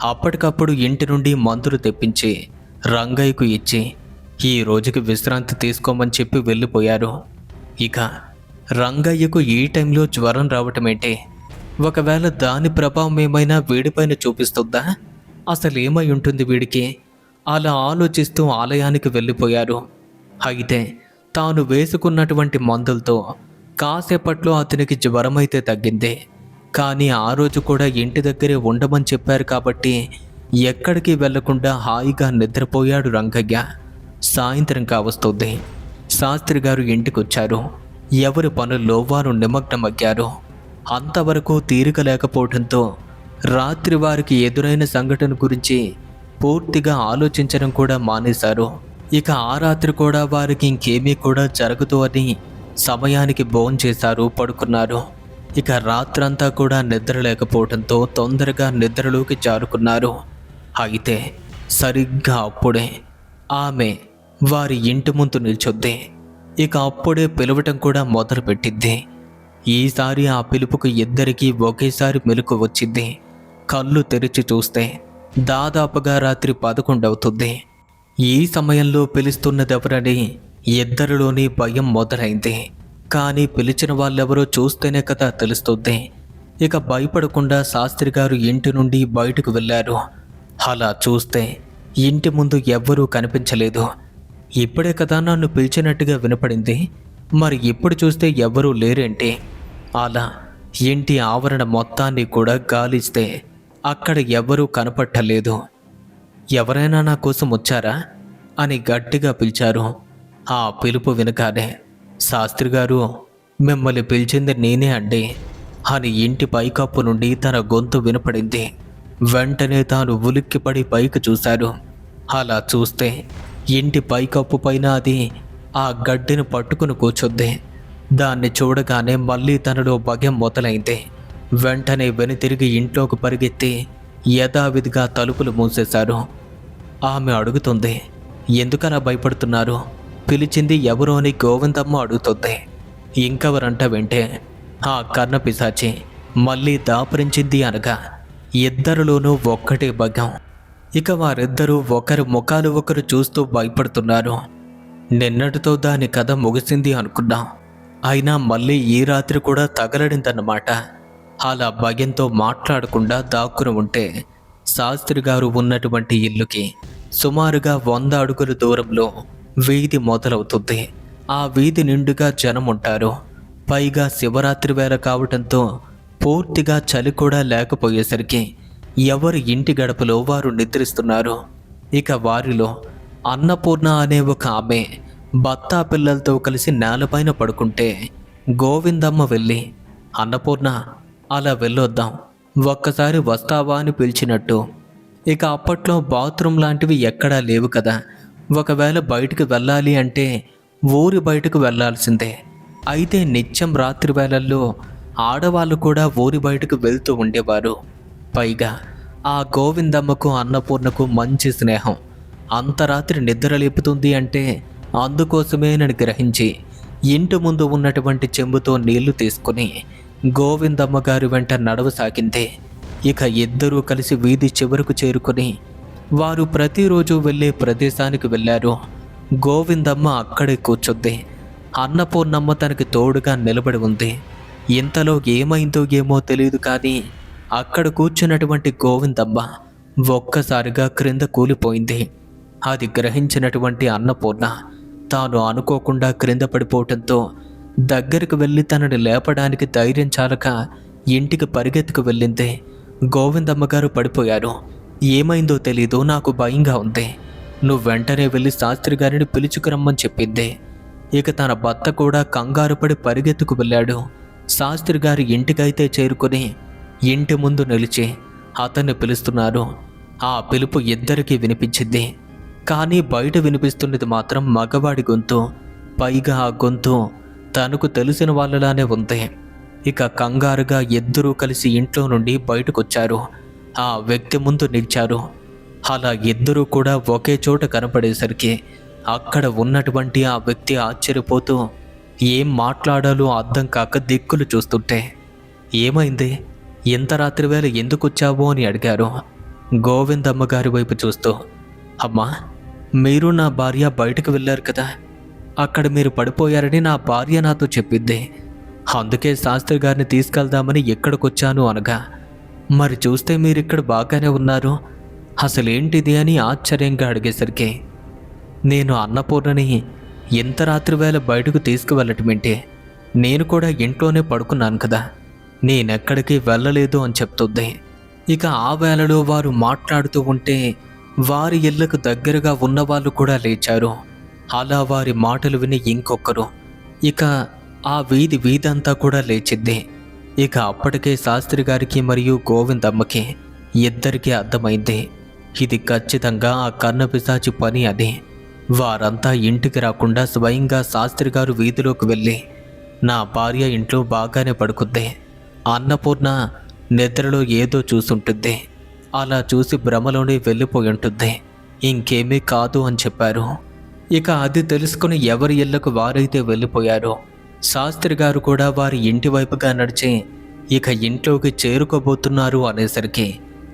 అప్పటికప్పుడు ఇంటి నుండి మందులు తెప్పించి రంగయ్యకు ఇచ్చి ఈ రోజుకి విశ్రాంతి తీసుకోమని చెప్పి వెళ్ళిపోయారు. ఇక రంగయ్యకు ఈ టైంలో జ్వరం రావటమేంటి? ఒకవేళ దాని ప్రభావం ఏమైనా వీడిపైన చూపిస్తుందా? అసలు ఏమై ఉంటుంది వీడికి? అలా ఆలోచిస్తూ ఆలయానికి వెళ్ళిపోయారు. అయితే తాను వేసుకున్నటువంటి మందులతో కాసేపట్లో అతనికి జ్వరమైతే తగ్గింది. కానీ ఆ రోజు కూడా ఇంటి దగ్గరే ఉండమని చెప్పారు కాబట్టి ఎక్కడికి వెళ్లకుండా హాయిగా నిద్రపోయాడు రంగయ్య. సాయంత్రం కావస్తుంది. శాస్త్రి గారు ఇంటికొచ్చారు. ఎవరి పనుల్లో వారు నిమగ్నమయ్యారు. అంతవరకు తీరిక లేకపోవడంతో రాత్రి వారికి ఎదురైన సంఘటన గురించి పూర్తిగా ఆలోచించడం కూడా మానేశారు. ఇక ఆ రాత్రి కూడా వారికి ఇంకేమీ కూడా జరగదు అని సమయానికి భోంచేశారు, పడుకున్నారు. ఇక రాత్రంతా కూడా నిద్ర లేకపోవడంతో తొందరగా నిద్రలోకి జారుకున్నారు. అయితే సరిగ్గా అప్పుడే ఆమె వారి ఇంటి ముందు నిల్చొద్ది. ఇక అప్పుడే పిలవటం కూడా మొదలుపెట్టింది. ఈసారి ఆ పిలుపుకు ఇద్దరికీ ఒకేసారి మెలకు వచ్చింది. కళ్ళు తెరిచి చూస్తే దాదాపుగా రాత్రి 11 అవుతుంది. ఈ సమయంలో పిలుస్తున్నదెవరని ఇద్దరిలోని భయం మొదలైంది. కానీ పిలిచిన వాళ్ళెవరో చూస్తేనే కదా తెలుస్తుంది. ఇక భయపడకుండా శాస్త్రి గారు ఇంటి నుండి బయటకు వెళ్ళారు. అలా చూస్తే ఇంటి ముందు ఎవ్వరూ కనిపించలేదు. ఇప్పుడే కదా నన్ను పిలిచినట్టుగా వినపడింది, మరి ఇప్పుడు చూస్తే ఎవ్వరూ లేరేంటి? అలా ఇంటి ఆవరణ మొత్తాన్ని కూడా గాలిస్తే అక్కడ ఎవ్వరూ కనపట్టలేదు. ఎవరైనా నా కోసం వచ్చారా అని గట్టిగా పిలిచారు. ఆ పిలుపు వినగానే శాస్త్రి గారు, మిమ్మల్ని పిలిచింది నేనే అండి అని ఇంటి పైకప్పు నుండి తన గొంతు వినపడింది. వెంటనే తాను ఉలిక్కిపడి పైకి చూశారు. అలా చూస్తే ఇంటి పైకప్పు పైన అది ఆ గడ్డిని పట్టుకుని కూర్చుంది. దాన్ని చూడగానే మళ్ళీ తనలో భయం మొదలైంది. వెంటనే వెనుతిరిగి ఇంట్లోకి పరిగెత్తి యథావిధిగా తలుపులు మూసేశారు. ఆమె అడుగుతుంది, ఎందుకలా భయపడుతున్నారు? పిలిచింది ఎవరో అని గోవిందమ్మ అడుగుతుంది. ఇంకెవరంట వెంటే ఆ కర్ణ పిశాచి మళ్ళీ దాపరించింది అనగా ఇద్దరిలోనూ ఒక్కటే భయం. ఇక వారిద్దరూ ఒకరి ముఖాలు ఒకరు చూస్తూ భయపడుతున్నారు. నిన్నటితో దాని కథ ముగిసింది అనుకున్నాం, అయినా మళ్ళీ ఈ రాత్రి కూడా తగలడిందన్నమాట. అలా భయంతో మాట్లాడకుండా దాక్కుని ఉంటే శాస్త్రి గారు ఉన్నటువంటి ఇల్లుకి సుమారుగా 100 అడుగుల దూరంలో వీధి మొదలవుతుంది. ఆ వీధి నిండుగా జనం ఉంటారు. పైగా శివరాత్రి వేళ కావటంతో పూర్తిగా చలి కూడా లేకపోయేసరికి ఎవరి ఇంటి గడపలో వారు నిద్రిస్తున్నారు. ఇక వారిలో అన్నపూర్ణ అనే ఒక ఆమె బత్తా పిల్లలతో కలిసి నేలపైన పడుకుంటే గోవిందమ్మ వెళ్ళి, అన్నపూర్ణ అలా వెళ్ళొద్దాం, ఒక్కసారి వస్తావా అని పిలిచినట్టు. ఇక అప్పట్లో బాత్రూమ్ లాంటివి ఎక్కడా లేవు కదా. ఒకవేళ బయటకు వెళ్ళాలి అంటే ఊరి బయటకు వెళ్ళాల్సిందే. అయితే నిత్యం రాత్రి వేళల్లో ఆడవాళ్ళు కూడా ఊరి బయటకు వెళ్తూ ఉండేవారు. పైగా ఆ గోవిందమ్మకు అన్నపూర్ణకు మంచి స్నేహం. అంత రాత్రి నిద్ర లేపుతుంది అంటే అందుకోసమేనని గ్రహించి ఇంటి ముందు ఉన్నటువంటి చెంబుతో నీళ్లు తీసుకుని గోవిందమ్మ గారి వెంట నడవసాగింది. ఇక ఇద్దరూ కలిసి వీధి చివరకు చేరుకుని వారు ప్రతిరోజు వెళ్ళే ప్రదేశానికి వెళ్ళారు. గోవిందమ్మ అక్కడే కూర్చుంది. అన్నపూర్ణమ్మ తనకి తోడుగా నిలబడి ఉంది. ఇంతలో ఏమైందో ఏమో తెలియదు కానీ అక్కడ కూర్చున్నటువంటి గోవిందమ్మ ఒక్కసారిగా క్రింద కూలిపోయింది. అది గ్రహించినటువంటి అన్నపూర్ణ తాను అనుకోకుండా క్రింద పడిపోవటంతో దగ్గరికి వెళ్ళి తనని లేపడానికి ధైర్యం చాలక ఇంటికి పరిగెత్తుకు వెళ్ళింది. గోవిందమ్మగారు పడిపోయారు. ఏమైందో తెలీదు, నాకు భయంగా ఉంది. నువ్వు వెంటనే వెళ్ళి శాస్త్రి గారిని పిలుచుకురమ్మని చెప్పింది. ఇక తన భర్త కూడా కంగారు పడి పరిగెత్తుకు వెళ్ళాడు. శాస్త్రి గారి ఇంటికైతే చేరుకుని ఇంటి ముందు నిలిచి అతన్ని పిలుస్తున్నారు. ఆ పిలుపు ఇద్దరికీ వినిపించింది. కానీ బయట వినిపిస్తున్నది మాత్రం మగవాడి గొంతు. పైగా ఆ గొంతు తనకు తెలిసిన వాళ్ళలానే ఉంది. ఇక కంగారుగా ఇద్దరూ కలిసి ఇంట్లో నుండి బయటకొచ్చారు. ఆ వ్యక్తి ముందు నిలిచారు. అలా ఇద్దరూ కూడా ఒకే చోట కనపడేసరికి అక్కడ ఉన్నటువంటి ఆ వ్యక్తి ఆశ్చర్యపోతూ ఏం మాట్లాడాలో అర్థం కాక దిక్కులు చూస్తుంటే, ఏమైంది, ఇంత రాత్రి వేళ ఎందుకు వచ్చావు అని అడిగారు. గోవిందమ్మగారి వైపు చూస్తూ, అమ్మా, మీరు నా భార్య బయటకు వెళ్ళారు కదా, అక్కడ మీరు పడిపోయారని నా భార్య నాతో చెప్పింది. అందుకే శాస్త్రి గారిని తీసుకెళ్దామని ఇక్కడికొచ్చాను అనగా, మరి చూస్తే మీరిక్కడ బాగానే ఉన్నారు, అసలేంటిది అని ఆశ్చర్యంగా అడిగేసరికి, నేను అన్నపూర్ణని ఇంత రాత్రి వేళ బయటకు తీసుకువెళ్ళటమేంటి, నేను కూడా ఇంట్లోనే పడుకున్నాను కదా, నేనెక్కడికి వెళ్ళలేదు అని చెప్తుంది. ఇక ఆ వేళలో వారు మాట్లాడుతూ ఉంటే వారి ఇళ్లకు దగ్గరగా ఉన్నవాళ్ళు కూడా లేచారు. అలా వారి మాటలు విని ఇంకొకరు, ఇక ఆ వీధంతా కూడా లేచింది. ఇక అప్పటికే శాస్త్రి గారికి మరియు గోవిందమ్మకి ఇద్దరికీ అర్థమైంది, ఇది ఖచ్చితంగా ఆ కన్నపిశాచి పని అని. వారంతా ఇంటికి రాకుండా స్వయంగా శాస్త్రి గారు వీధిలోకి వెళ్ళి, నా భార్య ఇంట్లో బాగానే పడుకుంది, అన్నపూర్ణ నిద్రలో ఏదో చూసుంటుంది, అలా చూసి భ్రమలోనే వెళ్ళిపోయి ఉంటుంది, ఇంకేమీ కాదు అని చెప్పారు. ఇక అది తెలుసుకుని ఎవరి ఇళ్లకు వారైతే వెళ్ళిపోయారో శాస్త్రి గారు కూడా వారి ఇంటి వైపుగా నడిచి ఇక ఇంట్లోకి చేరుకోబోతున్నారు అనేసరికి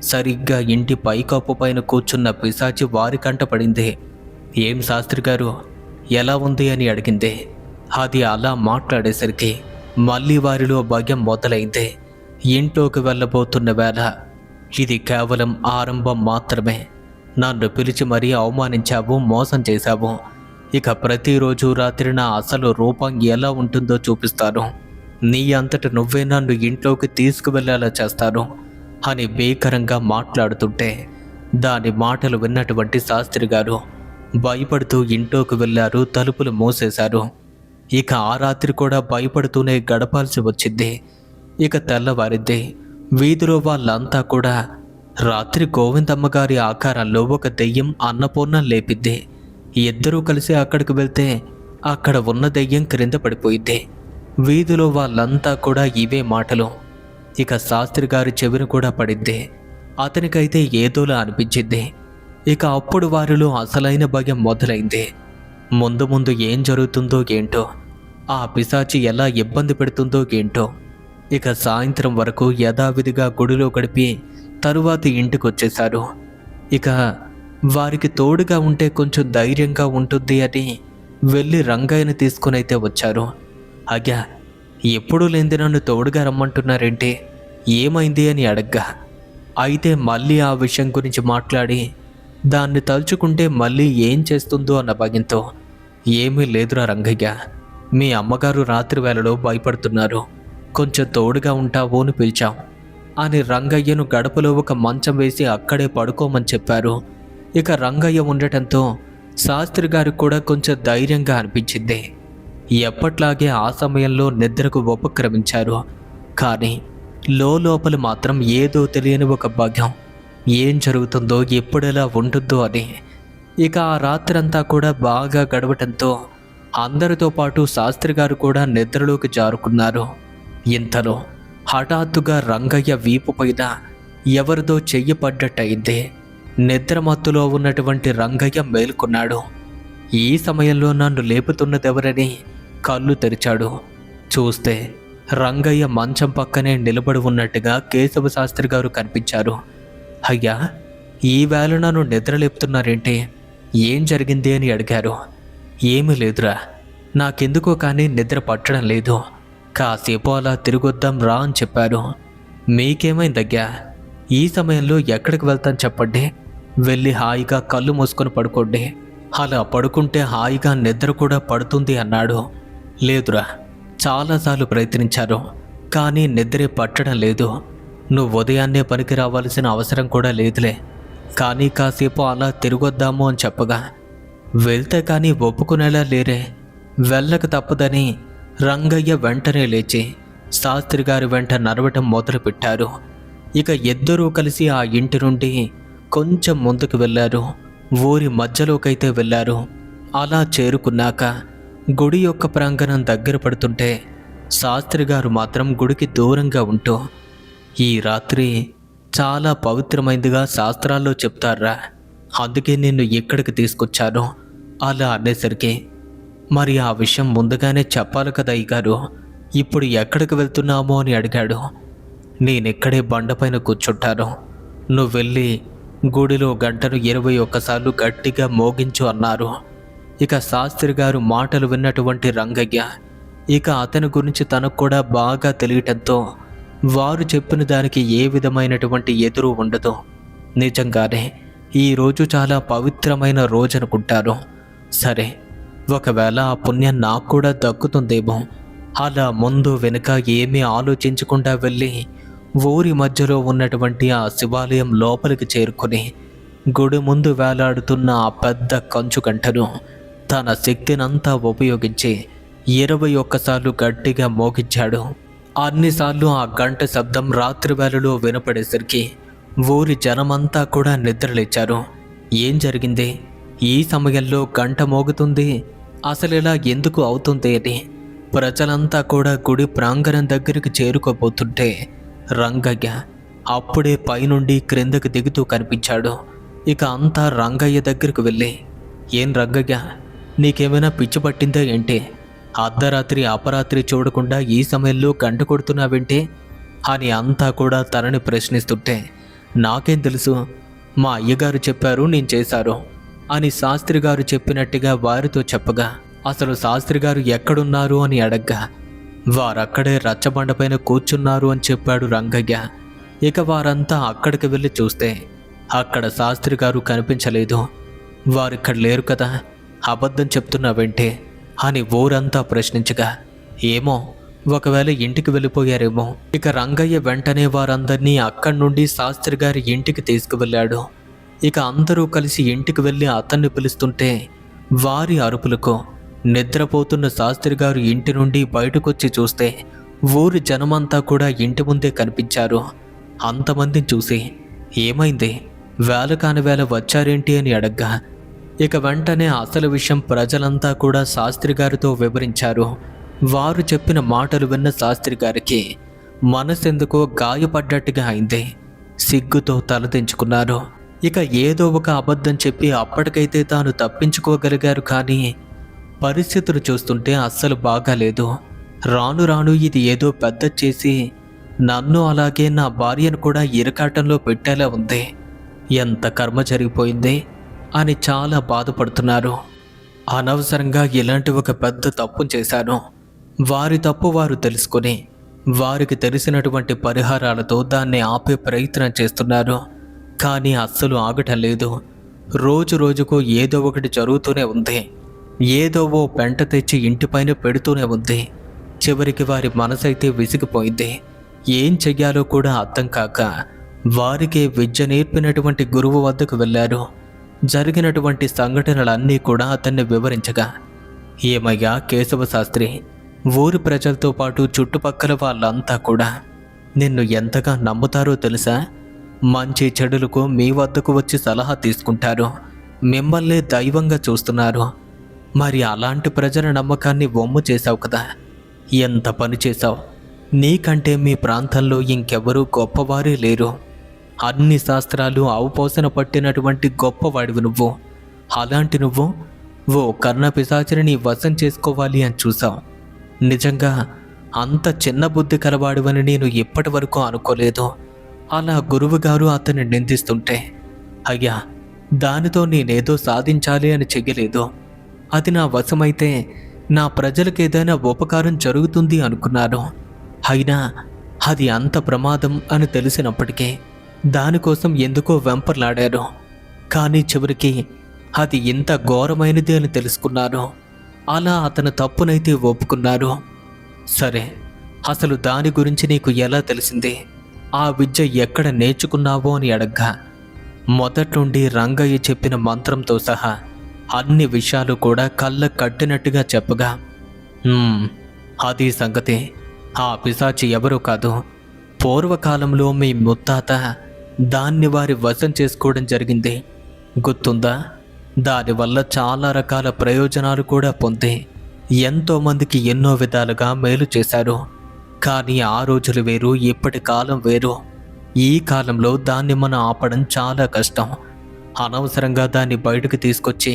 సరిగ్గా ఇంటి పైకప్పు పైన కూర్చున్న పిశాచి వారి కంట పడింది. ఏం శాస్త్రి గారు, ఎలా ఉంది అని అడిగింది. అది అలా మాట్లాడేసరికి మళ్ళీ వారిలో భయం మొదలైంది. ఇంట్లోకి వెళ్ళబోతున్న వేళ, ఇది కేవలం ఆరంభం మాత్రమే, నన్ను పిలిచి మరీ అవమానించావు, మోసం చేశావు, ఇక ప్రతిరోజు రాత్రి నా అసలు రూపం ఎలా ఉంటుందో చూపిస్తాను, నీ అంతట నువ్వే నన్ను ఇంట్లోకి తీసుకువెళ్ళేలా చేస్తాను అని భీకరంగా మాట్లాడుతుంటే దాని మాటలు విన్నటువంటి శాస్త్రి గారు భయపడుతూ ఇంట్లోకి వెళ్ళారు. తలుపులు మూసేశారు. ఇక ఆ రాత్రి కూడా భయపడుతూనే గడపాల్సి వచ్చింది. ఇక తెల్లవారిద్ది. వీధిలో వాళ్ళంతా కూడా రాత్రి గోవిందమ్మగారి ఆకారంలో ఒక దెయ్యం అన్నపూర్ణ లేపిద్ది. ఇద్దరూ కలిసి అక్కడికి వెళ్తే అక్కడ ఉన్న దెయ్యం క్రింద పడిపోయింది. వీధిలో వాళ్ళంతా కూడా ఇవే మాటలు. ఇక శాస్త్రి గారి చెవిన కూడా పడింది. అతనికైతే ఏదోలా అనిపించింది. ఇక అప్పుడు వారిలో అసలైన భయం మొదలైంది. ముందు ముందు ఏం జరుగుతుందో ఏంటో, ఆ పిశాచి ఎలా ఇబ్బంది పెడుతుందో ఏంటో. ఇక సాయంత్రం వరకు యథావిధిగా గుడిలో గడిపి తరువాత ఇంటికి వచ్చేశారు. ఇక వారికి తోడుగా ఉంటే కొంచెం ధైర్యంగా ఉంటుంది అని వెళ్ళి రంగయ్యని తీసుకునైతే వచ్చారు. అయ్యా, ఎప్పుడూ లేనిది నన్ను తోడుగా రమ్మంటున్నారేంటి, ఏమైంది అని అడగ్గా, అయితే మళ్ళీ ఆ విషయం గురించి మాట్లాడి దాన్ని తలుచుకుంటే మళ్ళీ ఏం చేస్తుందో అన్న భయంతో, ఏమీ లేదురా రంగయ్య, మీ అమ్మగారు రాత్రి వేళలో భయపడుతున్నారు, కొంచెం తోడుగా ఉంటావు అని పిలిచాం అని రంగయ్యను గడపలో ఒక మంచం వేసి అక్కడే పడుకోమని చెప్పారు. ఇక రంగయ్య ఉండటంతో శాస్త్రి గారికి కూడా కొంచెం ధైర్యంగా అనిపించింది. ఎప్పట్లాగే ఆ సమయంలో నిద్రకు ఉపక్రమించారు. కానీ లోపల మాత్రం ఏదో తెలియని ఒక భయం, ఏం జరుగుతుందో, ఎప్పుడెలా ఉంటుందో అని. ఇక ఆ రాత్రంతా కూడా బాగా గడవటంతో అందరితో పాటు శాస్త్రి గారు కూడా నిద్రలోకి జారుకున్నారు. ఇంతలో హఠాత్తుగా రంగయ్య వీపు పైన ఎవరిదో చెయ్యి పడ్డట్టయింది. నిద్రమత్తులో ఉన్నటువంటి రంగయ్య మేల్కొన్నాడు. ఈ సమయంలో నన్ను లేపుతున్నదెవరని కళ్ళు తెరిచాడు. చూస్తే రంగయ్య మంచం పక్కనే నిలబడి ఉన్నట్టుగా కేశవ శాస్త్రి గారు కనిపించారు. అయ్యా, ఈ వేళ నన్ను నిద్రలేపుతున్నారేంటి, ఏం జరిగింది అని అడిగారు. ఏమీ లేదురా, నాకెందుకో కానీ నిద్ర పట్టడం లేదు, కాసేపు అలా తిరిగొద్దాం రా అని చెప్పారు. మీకేమైందయ్యా, ఈ సమయంలో ఎక్కడికి వెళ్తాను చెప్పండి, వెళ్ళి హాయిగా కళ్ళు మూసుకొని పడుకోండి, అలా పడుకుంటే హాయిగా నిద్ర కూడా పడుతుంది అన్నాడు. లేదురా, చాలాసార్లు ప్రయత్నించారు, కానీ నిద్రే పట్టడం లేదు. నువ్వు ఉదయాన్నే పనికి రావాల్సిన అవసరం కూడా లేదులే, కానీ కాసేపు అలా తిరగొద్దాము అని చెప్పగా వెళ్తే కానీ ఒప్పుకునేలా లేరే. వెళ్ళక తప్పదని రంగయ్య వెంటనే లేచి శాస్త్రి గారి వెంట నడవటం మొదలుపెట్టారు. ఇక ఇద్దరూ కలిసి ఆ ఇంటి నుండి కొంచెం ముందుకు వెళ్ళారు. ఊరి మధ్యలోకైతే వెళ్ళారు. అలా చేరుకున్నాక గుడి యొక్క ప్రాంగణం దగ్గర పడుతుంటే శాస్త్రి గారు మాత్రం గుడికి దూరంగా ఉంటూ, ఈ రాత్రి చాలా పవిత్రమైనదిగా శాస్త్రాల్లో చెప్తారా, అందుకే నిన్ను ఇక్కడికి తీసుకొచ్చాను అలా అనేసరికి, మరి ఆ విషయం ముందుగానే చెప్పాలి కదా అయ్యగారు, ఇప్పుడు ఎక్కడికి వెళ్తున్నామో అని అడిగాడు. నేనిక్కడే బండపైన కూర్చుంటాను, నువ్వు వెళ్ళి గుడిలో గంటను 21 సార్లు గట్టిగా మోగించు అన్నారు. ఇక శాస్త్రి గారు మాటలు విన్నటువంటి రంగయ్య ఇక అతని గురించి తనకు కూడా బాగా తెలియటంతో వారు చెప్పిన దానికి ఏ విధమైనటువంటి ఎదురు ఉండదు. నిజంగానే ఈరోజు చాలా పవిత్రమైన రోజు అనుకుంటారు. సరే, ఒకవేళ ఆ పుణ్యం నాకు కూడా దక్కుతుందేమో. అలా ముందు వెనుక ఏమీ ఆలోచించకుండా వెళ్ళి ఊరి మధ్యలో ఉన్నటువంటి ఆ శివాలయం లోపలికి చేరుకుని గుడి ముందు వేలాడుతున్న ఆ పెద్ద కంచు గంటను తన శక్తినంతా ఉపయోగించి 21 సార్లు గట్టిగా మోగించాడు. అన్నిసార్లు ఆ గంట శబ్దం రాత్రి వేళలో వినపడేసరికి ఊరి జనమంతా కూడా నిద్రలేచారు. ఏం జరిగింది, ఈ సమయంలో గంట మోగుతుంది, అసలు ఎందుకు అవుతుంది అని ప్రజలంతా కూడా గుడి ప్రాంగణం దగ్గరికి చేరుకోబోతుంటే రంగయ్య అప్పుడే పైనుండి క్రిందకి దిగుతూ కనిపించాడు. ఇక అంతా రంగయ్య దగ్గరికి వెళ్ళి, ఏం రంగయ్య, నీకేమైనా పిచ్చి పట్టిందా ఏంటి? అర్ధరాత్రి అపరాత్రి చూడకుండా ఈ సమయంలో గంట కొడుతున్నావేంటి అని అంతా కూడా తనని ప్రశ్నిస్తుంటే, నాకేం తెలుసు, మా అయ్యగారు చెప్పారు, నేను చేశారు అని శాస్త్రి గారు చెప్పినట్టుగా వారితో చెప్పగా, అసలు శాస్త్రి గారు ఎక్కడున్నారు అని అడగ్గా వారక్కడే రచ్చబండపైన కూర్చున్నారు అని చెప్పాడు రంగయ్య. ఇక వారంతా అక్కడికి వెళ్ళి చూస్తే అక్కడ శాస్త్రి గారు కనిపించలేదు. వారిక్కడ లేరు కదా, అబద్ధం చెప్తున్నావేంటి అని ఊరంతా ప్రశ్నించగా, ఏమో, ఒకవేళ ఇంటికి వెళ్ళిపోయారేమో. ఇక రంగయ్య వెంటనే వారందరినీ అక్కడి నుండి శాస్త్రి గారి ఇంటికి తీసుకువెళ్ళాడు. ఇక అందరూ కలిసి ఇంటికి వెళ్ళి అతన్ని పిలుస్తుంటే వారి అరుపులకు నిద్రపోతున్న శాస్త్రి గారు ఇంటి నుండి బయటకొచ్చి చూస్తే ఊరి జనమంతా కూడా ఇంటి ముందే కనిపించారు. అంతమందిని చూసి, ఏమైంది, వేళ కాని వేళ వచ్చారేంటి అని అడగ్గా ఇక వెంటనే అసలు విషయం ప్రజలంతా కూడా శాస్త్రి గారితో వివరించారు. వారు చెప్పిన మాటలు విన్న శాస్త్రి గారికి మనసెందుకో గాయపడ్డట్టుగా అయింది. సిగ్గుతో తలదించుకున్నారు. ఇక ఏదో ఒక అబద్ధం చెప్పి అప్పటికైతే తాను తప్పించుకోగలిగారు, కానీ పరిస్థితులు చూస్తుంటే అస్సలు బాగాలేదు. రాను రాను ఇది ఏదో పెద్ద చేసి నన్ను అలాగే నా భార్యను కూడా ఇరకాటంలో పెట్టేలా ఉంది. ఎంత కర్మ జరిగిపోయింది అని చాలా బాధపడుతున్నారు. అనవసరంగా ఇలాంటి ఒక పెద్ద తప్పు చేశాను. వారి తప్పు వారు తెలుసుకుని వారికి తెలిసినటువంటి పరిహారాలతో దాన్ని ఆపే ప్రయత్నం చేస్తున్నారు. కానీ అస్సలు ఆగటం లేదు. రోజు రోజుకు ఏదో ఒకటి జరుగుతూనే ఉంది. ఏదో ఓ పెంట తెచ్చి ఇంటిపైన పెడుతూనే ఉంది. చివరికి వారి మనసైతే విసిగిపోయింది. ఏం చెయ్యాలో కూడా అర్థం కాక వారికి విద్య నేర్పినటువంటి గురువు వద్దకు వెళ్ళారు. జరిగినటువంటి సంఘటనలన్నీ కూడా అతన్ని వివరించగా, ఏమయ్యా కేశవ శాస్త్రి, ఊరి ప్రజలతో పాటు చుట్టుపక్కల వాళ్ళంతా కూడా నిన్ను ఎంతగా నమ్ముతారో తెలుసా? మంచి చెడులకు మీ వద్దకు వచ్చి సలహా తీసుకుంటారు. మిమ్మల్నే దైవంగా చూస్తున్నారు. మరి అలాంటి ప్రజల నమ్మకాన్ని వమ్ము చేశావు కదా. ఎంత పని చేశావు. నీకంటే మీ ప్రాంతంలో ఇంకెవరూ గొప్పవారే లేరు. అన్ని శాస్త్రాలు అవపోసన పట్టినటువంటి గొప్పవాడివి నువ్వు. అలాంటి నువ్వు ఓ కర్ణపిశాచిని నీ వశం చేసుకోవాలి అని చూసావు. నిజంగా అంత చిన్న బుద్ధి కలవాడివని నేను ఇప్పటి వరకు అనుకోలేదు. అలా గురువుగారు అతన్ని నిందిస్తుంటే, అయ్యా, దానితో నేనేదో సాధించాలి అని చెయ్యలేదు. అది నా వశమైతే నా ప్రజలకు ఏదైనా ఉపకారం జరుగుతుంది అనుకున్నాను. అయినా అది అంత ప్రమాదం అని తెలిసినప్పటికీ దానికోసం ఎందుకో వెంపర్లాడారు. కానీ చివరికి అది ఇంత ఘోరమైనది అని తెలుసుకున్నారు. అలా అతను తప్పునైతే ఒప్పుకున్నారు. సరే, అసలు దాని గురించి నీకు ఎలా తెలిసింది? ఆ విద్య ఎక్కడ నేర్చుకున్నావో అని అడగ్గా మొదట్నుండి రంగయ్య చెప్పిన మంత్రంతో సహా అన్ని విషయాలు కూడా కళ్ళ కట్టినట్టుగా చెప్పగా అది సంగతి. ఆ పిశాచి ఎవరూ కాదు, పూర్వకాలంలో మీ ముత్తాత దాన్ని వారి వశం చేసుకోవడం జరిగింది. గుర్తుందా? దానివల్ల చాలా రకాల ప్రయోజనాలు కూడా పొంది ఎంతోమందికి ఎన్నో విధాలుగా మేలు చేశారు. కానీ ఆ రోజులు వేరు, ఇప్పటి కాలం వేరు. ఈ కాలంలో దాన్ని మనం ఆపడం చాలా కష్టం. అనవసరంగా దాన్ని బయటకు తీసుకొచ్చి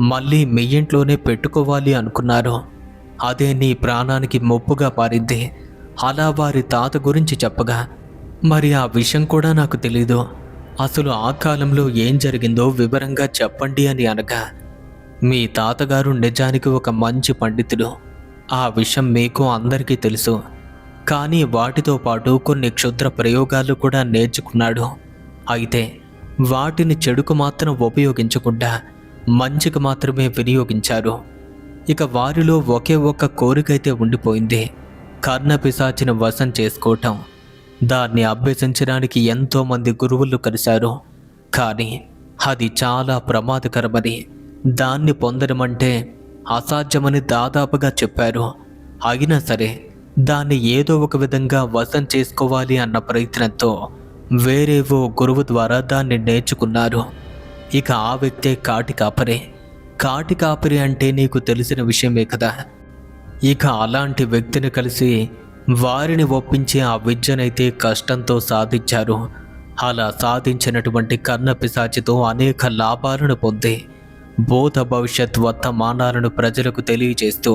మళ్ళీ మీ ఇంట్లోనే పెట్టుకోవాలి అనుకున్నారు. అదే నీ ప్రాణానికి ముప్పుగా పారింది. అలా వారి తాత గురించి చెప్పగా, మరి ఆ విషయం కూడా నాకు తెలీదు, అసలు ఆ కాలంలో ఏం జరిగిందో వివరంగా చెప్పండి అని అనగా, మీ తాతగారు నిజానికి ఒక మంచి పండితుడు. ఆ విషయం మీకు అందరికీ తెలుసు. కానీ వాటితో పాటు కొన్ని క్షుద్ర ప్రయోగాలు కూడా నేర్చుకున్నాడు. అయితే వాటిని చెడుకు మాత్రం ఉపయోగించకుండా మంచికి మాత్రమే వినియోగించారు. ఇక వారిలో ఒకే ఒక్క కోరికైతే ఉండిపోయింది, కర్ణపిశాచిని వశం చేసుకోవటం. దాన్ని అభ్యసించడానికి ఎంతోమంది గురువులు కలిశారు. కానీ అది చాలా ప్రమాదకరమని, దాన్ని పొందడమంటే అసాధ్యమని దాదాపుగా చెప్పారు. అయినా సరే దాన్ని ఏదో ఒక విధంగా వశం చేసుకోవాలి అన్న ప్రయత్నంతో వేరేవో గురువు ద్వారా దాన్ని నేర్చుకున్నారు. ఇక ఆ వ్యక్తే కాటికాపరి. కాటికాపరి అంటే నీకు తెలిసిన విషయమే కదా. ఇక అలాంటి వ్యక్తిని కలిసి వారిని ఒప్పించి ఆ విద్యనైతే కష్టంతో సాధించారు. అలా సాధించినటువంటి కర్ణపిశాచితో అనేక లాభాలను పొంది భూత భవిష్యత్ వర్తమానాలను ప్రజలకు తెలియజేస్తూ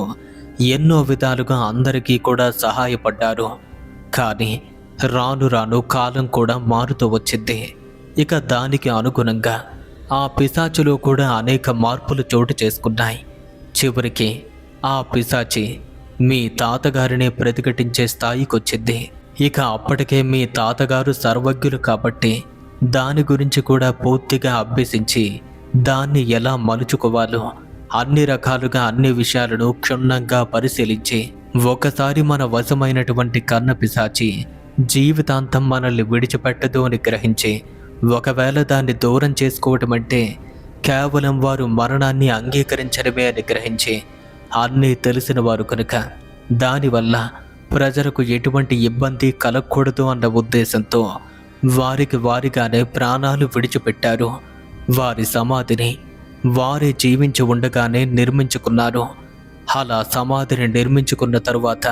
ఎన్నో విధాలుగా అందరికీ కూడా సహాయపడ్డారు. కానీ రాను రాను కాలం కూడా మారుతూ వచ్చింది. ఇక దానికి అనుగుణంగా ఆ పిశాచిలో కూడా అనేక మార్పులు చోటు చేసుకున్నాయి. చివరికి ఆ పిశాచి మీ తాతగారినే ప్రతిఘటించే స్థాయికి వచ్చింది. ఇక అప్పటికే మీ తాతగారు సర్వజ్ఞులు కాబట్టి దాని గురించి కూడా పూర్తిగా అభ్యసించి దాన్ని ఎలా మలుచుకోవాలో అన్ని రకాలుగా అన్ని విషయాలను క్షుణ్ణంగా పరిశీలించి ఒకసారి మన వశమైనటువంటి కర్ణపిశాచి జీవితాంతం మనల్ని విడిచిపెట్టదు అని గ్రహించి, ఒకవేళ దాన్ని దూరం చేసుకోవటం అంటే కేవలం వారు మరణాన్ని అంగీకరించడమే అని గ్రహించి అన్నీ తెలిసిన వారు కనుక దానివల్ల ప్రజలకు ఎటువంటి ఇబ్బంది కలగకూడదు అన్న ఉద్దేశంతో వారిగానే ప్రాణాలు విడిచిపెట్టారు. వారి సమాధిని వారే జీవించి ఉండగానే నిర్మించుకున్నారు. అలా సమాధిని నిర్మించుకున్న తరువాత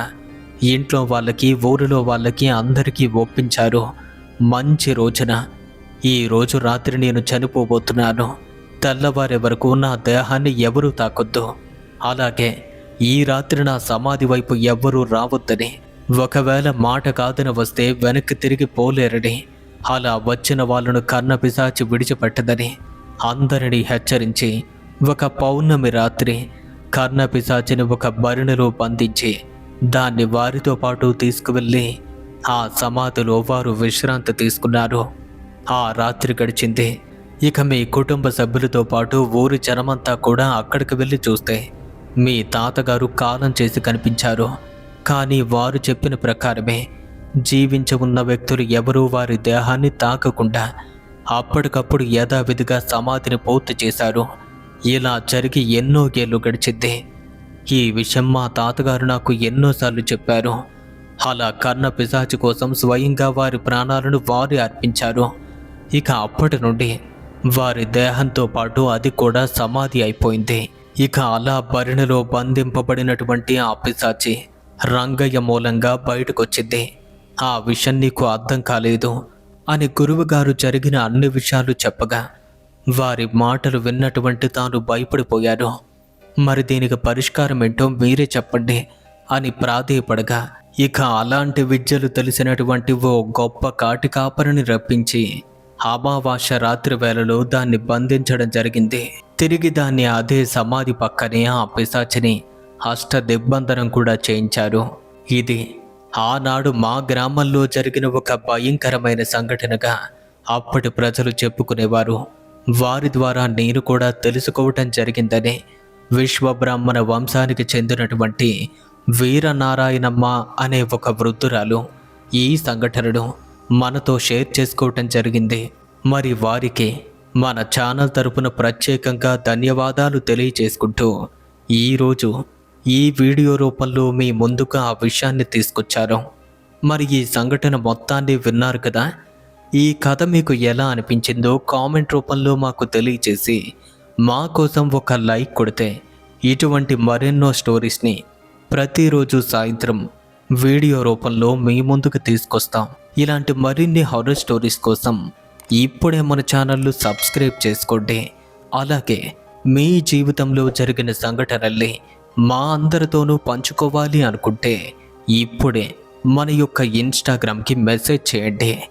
ఇంట్లో వాళ్ళకి, ఊరిలో వాళ్ళకి అందరికీ ఒప్పించారు. మంచి రోజున, ఈ రోజు రాత్రి నేను చనిపోబోతున్నాను, తెల్లవారే వరకు నా దేహాన్ని ఎవరూ తాకొద్దు, అలాగే ఈ రాత్రి నా సమాధి వైపు ఎవ్వరూ రావద్దని, ఒకవేళ మాట కాదని వస్తే వెనక్కి తిరిగి పోలేరని, అలా వచ్చిన వాళ్ళను కర్ణపిశాచి విడిచిపెట్టదని అందరినీ హెచ్చరించి ఒక పౌర్ణమి రాత్రి కర్ణపిశాచిని ఒక బరిణిలో బంధించి దాన్ని వారితో పాటు తీసుకువెళ్ళి ఆ సమాధిలో వారు విశ్రాంతి తీసుకున్నారు. ఆ రాత్రి గడిచింది. ఇక మీ కుటుంబ సభ్యులతో పాటు ఊరి జనమంతా కూడా అక్కడికి వెళ్ళి చూస్తే మీ తాతగారు కాలం చేసి కనిపించారు. కానీ వారు చెప్పిన ప్రకారమే జీవించి ఉన్న వ్యక్తులు ఎవరూ వారి దేహాన్ని తాకకుండా అప్పటికప్పుడు యథావిధిగా సమాధిని పూర్తి చేశారు. ఇలా జరిగి ఎన్నో ఏళ్ళు గడిచింది. ఈ విషయం మా తాతగారు నాకు ఎన్నోసార్లు చెప్పారు. అలా కర్ణపిశాచి కోసం స్వయంగా వారి ప్రాణాలను వారు అర్పించారు. ఇక అప్పటి నుండి వారి దేహంతో పాటు అది కూడా సమాధి అయిపోయింది. ఇక అలా బరిణిలో బంధింపబడినటువంటి ఆ పిశాచి రంగయ్య మూలంగా బయటకొచ్చింది. ఆ విషయం నీకు అర్థం కాలేదు అని గురువుగారు జరిగిన అన్ని విషయాలు చెప్పగా వారి మాటలు విన్నటువంటి తాను భయపడిపోయారు. మరి దీనికి పరిష్కారం ఏంటో మీరే చెప్పండి అని ప్రాధేయపడగా, ఇక అలాంటి విద్యలు తెలిసినటువంటి ఓ గొప్ప కాటికాపరిని రప్పించి అమావాస్య రాత్రి వేళలో దాన్ని బంధించడం జరిగింది. తిరిగి దాన్ని అదే సమాధి పక్కనే ఆ పిశాచిని దిగ్బంధనం కూడా చేయించారు. ఇది ఆనాడు మా గ్రామంలో జరిగిన ఒక భయంకరమైన సంఘటనగా అప్పటి ప్రజలు చెప్పుకునేవారు. వారి ద్వారా నేను కూడా తెలుసుకోవటం జరిగిందని విశ్వబ్రాహ్మణ వంశానికి చెందినటువంటి వీరనారాయణమ్మ అనే ఒక వృద్ధురాలు ఈ సంఘటనను మనతో షేర్ చేసుకోవటం జరిగింది. మరి వారికి మన ఛానల్ తరపున ప్రత్యేకంగా ధన్యవాదాలు తెలియజేసుకుంటూ ఈరోజు ఈ వీడియో రూపంలో మీ ముందుకు ఆ విషయాన్ని తీసుకొచ్చారు. మరి ఈ సంఘటన మొత్తాన్ని విన్నారు కదా. ఈ కథ మీకు ఎలా అనిపించిందో కామెంట్ రూపంలో మాకు తెలియజేసి మా కోసం ఒక లైక్ కొడితే ఇటువంటి మరెన్నో స్టోరీస్ని ప్రతిరోజు సాయంత్రం వీడియో రూపంలో మీ ముందుకు తీసుకొస్తాం. ఇలాంటి మరిన్ని హారర్ స్టోరీస్ కోసం ఇప్పుడే మన ఛానల్ను సబ్స్క్రైబ్ చేసుకోండి. అలాగే మీ జీవితంలో జరిగిన సంఘటనల్ని మా అందరితోనూ పంచుకోవాలి అనుకుంటే ఇప్పుడే మన యొక్క ఇన్స్టాగ్రామ్కి మెసేజ్ చేయండి.